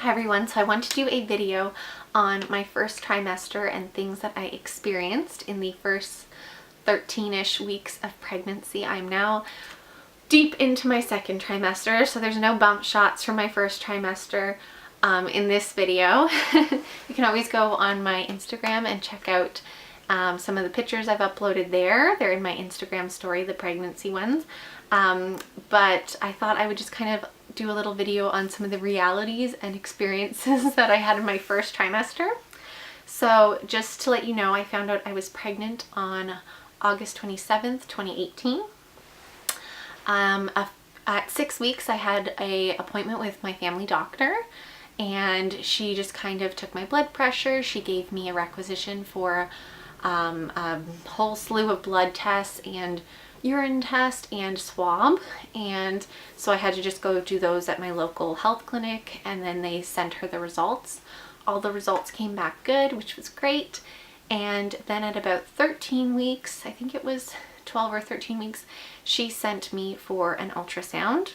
Hi everyone, so I want to do a video on my first trimester and things that I experienced in the first 13-ish weeks of pregnancy. I'm now deep into my second trimester, so there's no bump shots from my first trimester in this video. You can always go on my Instagram and check out some of the pictures I've uploaded there. They're in my Instagram story, the pregnancy ones. But I thought I would just kind of do a little video on some of the realities and experiences that I had in my first trimester. So just to let you know, I found out I was pregnant on August 27th, 2018. At 6 weeks, I had an appointment with my family doctor, and she just kind of took my blood pressure. She gave me a requisition for a whole slew of blood tests and urine test and swab, and so I had to just go do those at my local health clinic, and then they sent her the results. All the results came back good, which was great. And then at about 13 weeks, I think it was 12 or 13 weeks, she sent me for an ultrasound.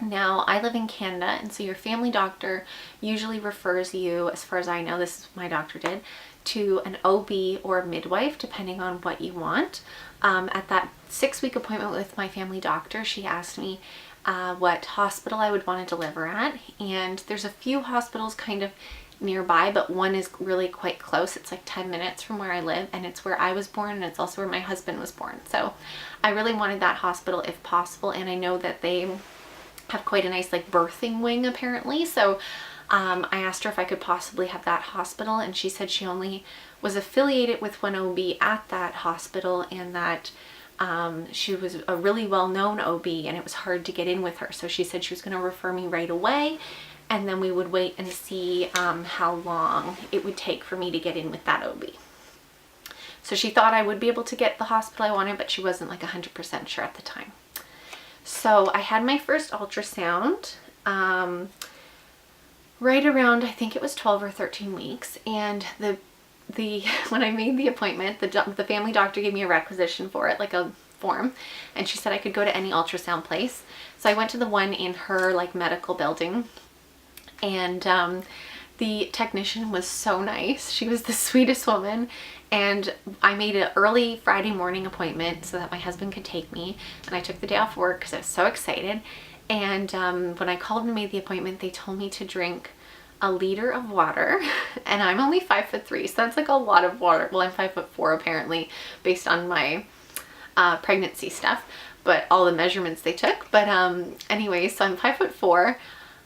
Now, I live in Canada, and so your family doctor usually refers you, as far as I know, this is what my doctor did, to an OB or midwife, depending on what you want. At that 6-week appointment with my family doctor, she asked me what hospital I would want to deliver at, and there's a few hospitals kind of nearby, but one is really quite close. It's like 10 minutes from where I live, and it's where I was born, and it's also where my husband was born. So I really wanted that hospital if possible, and I know that they have quite a nice like birthing wing apparently. So I asked her if I could possibly have that hospital, and she said she only was affiliated with one OB at that hospital, and that she was a really well-known OB and it was hard to get in with her. So she said she was going to refer me right away, and then we would wait and see how long it would take for me to get in with that OB. So she thought I would be able to get the hospital I wanted, but she wasn't like 100% sure at the time. So I had my first ultrasound right around, I think it was 12 or 13 weeks, and when I made the appointment, the family doctor gave me a requisition for it, like a form, and she said I could go to any ultrasound place. So I went to the one in her like medical building, and the technician was so nice. She was the sweetest woman, and I made an early Friday morning appointment so that my husband could take me, and I took the day off work because I was so excited. And when I called and made the appointment, they told me to drink a liter of water, and I'm only 5'3", so that's like a lot of water. Well, I'm 5'4" apparently, based on my pregnancy stuff, but all the measurements they took. But anyway, so I'm 5'4".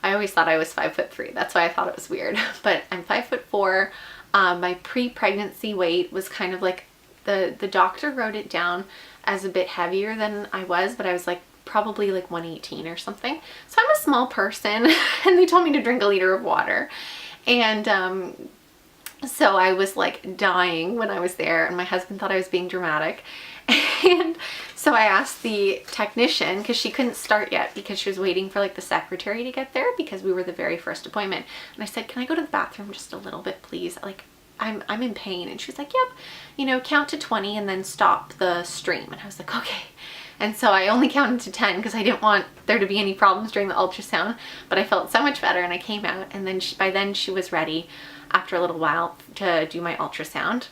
I always thought I was 5'3". That's why I thought it was weird. But I'm 5'4". My pre-pregnancy weight was kind of like, the doctor wrote it down as a bit heavier than I was, but I was like probably like 118 or something. So I'm a small person, and they told me to drink a liter of water. And so I was like dying when I was there, and my husband thought I was being dramatic. And so I asked the technician, because she couldn't start yet because she was waiting for like the secretary to get there, because we were the very first appointment. And I said, can I go to the bathroom just a little bit, please? Like, I'm in pain. And she was like, yep, you know, count to 20 and then stop the stream. And I was like, okay. And so I only counted to 10 because I didn't want there to be any problems during the ultrasound, but I felt so much better, and I came out, and then by then she was ready after a little while to do my ultrasound.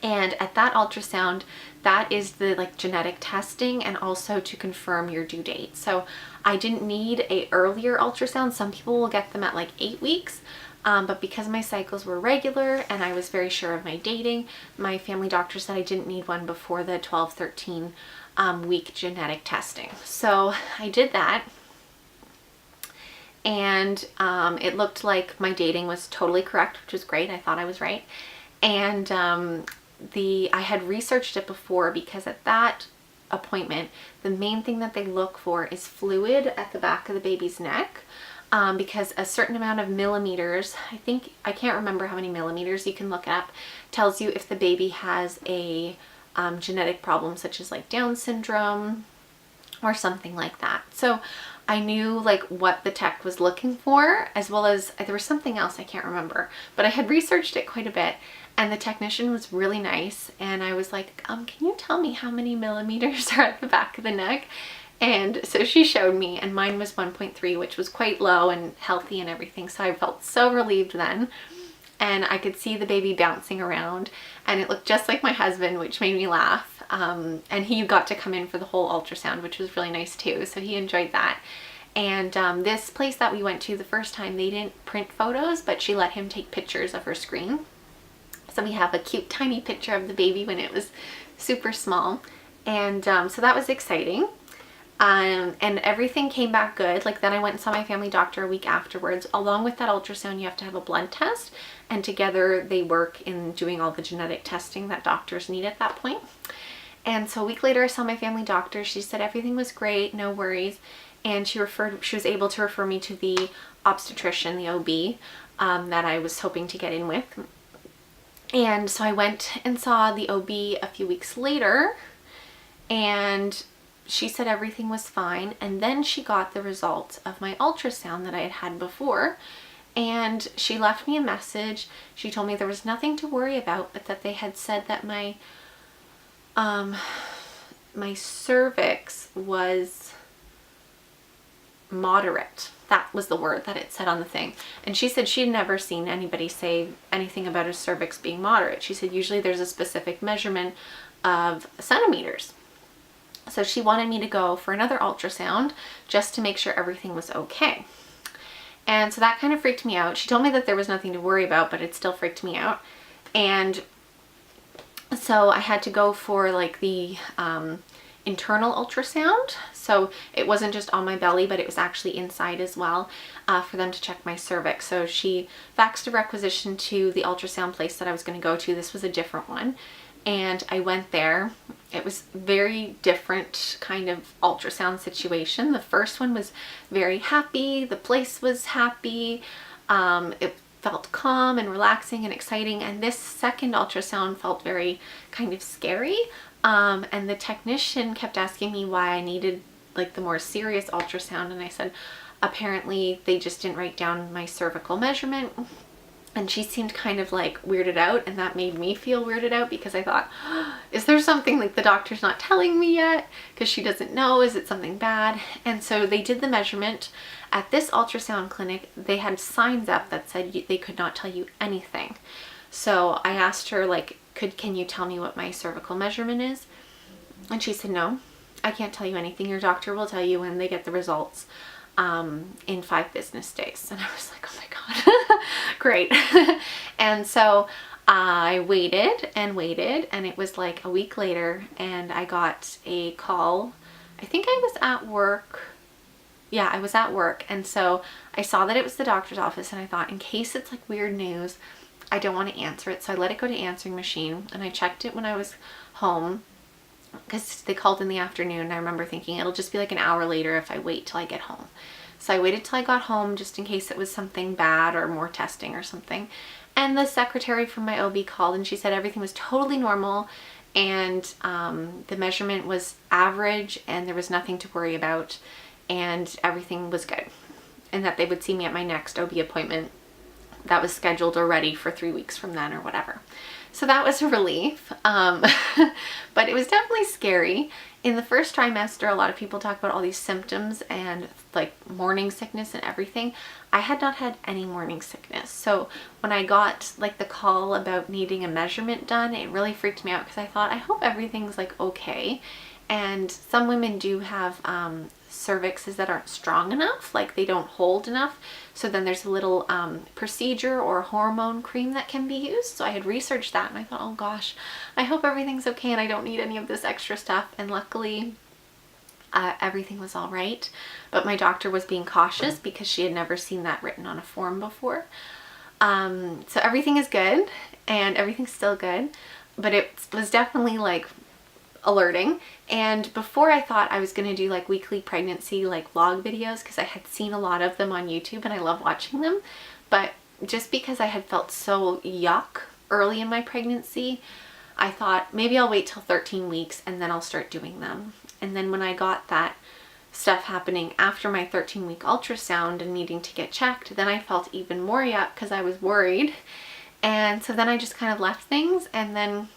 And at that ultrasound, that is the like genetic testing, and also to confirm your due date. So I didn't need a earlier ultrasound. Some people will get them at like 8 weeks. But because my cycles were regular and I was very sure of my dating, my family doctor said I didn't need one before the 12, 13 week genetic testing. So I did that, and it looked like my dating was totally correct, which was great. I thought I was right. And I had researched it before, because at that appointment, the main thing that they look for is fluid at the back of the baby's neck. Because a certain amount of millimeters, I can't remember how many millimeters, you can look up, tells you if the baby has a genetic problem, such as like Down syndrome or something like that. So I knew like what the tech was looking for, as well as there was something else I can't remember, but I had researched it quite a bit, and the technician was really nice, and I was like, can you tell me how many millimeters are at the back of the neck? And so she showed me, and mine was 1.3, which was quite low and healthy and everything. So I felt so relieved then. And I could see the baby bouncing around, and it looked just like my husband, which made me laugh. And he got to come in for the whole ultrasound, which was really nice too. So he enjoyed that. And this place that we went to the first time, they didn't print photos, but she let him take pictures of her screen. So we have a cute tiny picture of the baby when it was super small. And so that was exciting. And everything came back good. Like then I went and saw my family doctor a week afterwards. Along with that ultrasound, you have to have a blood test, and together they work in doing all the genetic testing that doctors need at that point. And so a week later I saw my family doctor. She said everything was great, no worries. And she was able to refer me to the obstetrician, the OB, that I was hoping to get in with. And so I went and saw the OB a few weeks later, and she said everything was fine. And then she got the results of my ultrasound that I had had before, and she left me a message. She told me there was nothing to worry about, but that they had said that my cervix was moderate. That was the word that it said on the thing. And she said she had never seen anybody say anything about a cervix being moderate. She said usually there's a specific measurement of centimeters. So she wanted me to go for another ultrasound just to make sure everything was okay. And so that kind of freaked me out. She told me that there was nothing to worry about, but it still freaked me out. And so I had to go for like the internal ultrasound. So it wasn't just on my belly, but it was actually inside as well, for them to check my cervix. So she faxed a requisition to the ultrasound place that I was going to go to. This was a different one. And I went there. It was very different kind of ultrasound situation. The first one was very happy. The place was happy. It felt calm and relaxing and exciting. And this second ultrasound felt very kind of scary. And the technician kept asking me why I needed like the more serious ultrasound. And I said, apparently they just didn't write down my cervical measurement. And she seemed kind of like weirded out, and that made me feel weirded out because I thought, oh, is there something like the doctor's not telling me yet? Because she doesn't know, is it something bad? And so they did the measurement. At this ultrasound clinic, they had signs up that said they could not tell you anything. So I asked her like, can you tell me what my cervical measurement is? And she said, no, I can't tell you anything. Your doctor will tell you when they get the results in 5 business days. And I was like, oh my God, great. And so I waited and waited, and it was like a week later, and I got a call. I think I was at work. Yeah, I was at work. And so I saw that it was the doctor's office, and I thought, in case it's like weird news, I don't want to answer it. So I let it go to answering machine, and I checked it when I was home, because they called in the afternoon, and I remember thinking it'll just be like an hour later if I wait till I get home. So I waited till I got home just in case it was something bad or more testing or something. And the secretary from my OB called, and she said everything was totally normal, and the measurement was average, and there was nothing to worry about, and everything was good. And that they would see me at my next OB appointment that was scheduled already for 3 weeks from then or whatever. So that was a relief, but it was definitely scary. In the first trimester, a lot of people talk about all these symptoms and like morning sickness and everything. I had not had any morning sickness. So when I got like the call about needing a measurement done, it really freaked me out because I thought, I hope everything's like okay. And some women do have cervixes that aren't strong enough, like they don't hold enough. So then there's a little procedure or hormone cream that can be used. So I had researched that, and I thought, oh gosh, I hope everything's okay and I don't need any of this extra stuff. And luckily everything was all right. But my doctor was being cautious because she had never seen that written on a form before. So everything is good, and everything's still good, but it was definitely like alerting. And before, I thought I was going to do like weekly pregnancy like vlog videos because I had seen a lot of them on YouTube and I love watching them. But just because I had felt so yuck early in my pregnancy, I thought maybe I'll wait till 13 weeks and then I'll start doing them. And then when I got that stuff happening after my 13-week ultrasound and needing to get checked, then I felt even more yuck because I was worried. And so then I just kind of left things, and then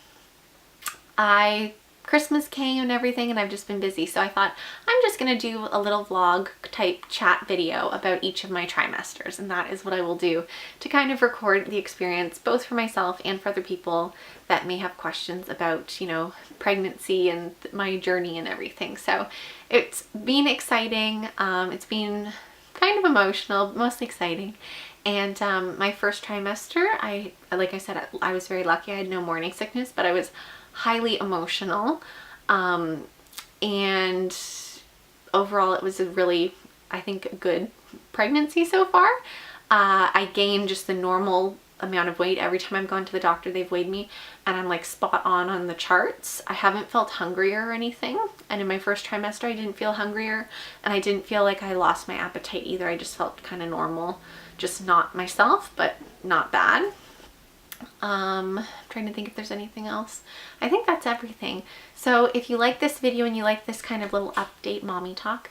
I Christmas came and everything, and I've just been busy. So I thought I'm just gonna do a little vlog type chat video about each of my trimesters, and that is what I will do to kind of record the experience both for myself and for other people that may have questions about, you know, pregnancy and my journey and everything. So it's been exciting. It's been kind of emotional, mostly exciting. And my first trimester, like I said, I was very lucky. I had no morning sickness, but I was highly emotional. And overall, it was a really, I think, good pregnancy so far. I gained just the normal amount of weight. Every time I've gone to the doctor, they've weighed me, and I'm like spot on the charts. I haven't felt hungrier or anything. And in my first trimester, I didn't feel hungrier, and I didn't feel like I lost my appetite either. I just felt kind of normal, just not myself, but not bad. I'm trying to think if there's anything else. I think that's everything. So if you like this video and you like this kind of little update mommy talk,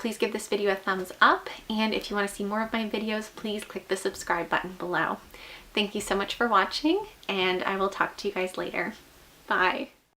please give this video a thumbs up. And if you want to see more of my videos, please click the subscribe button below. Thank you so much for watching, and I will talk to you guys later. Bye.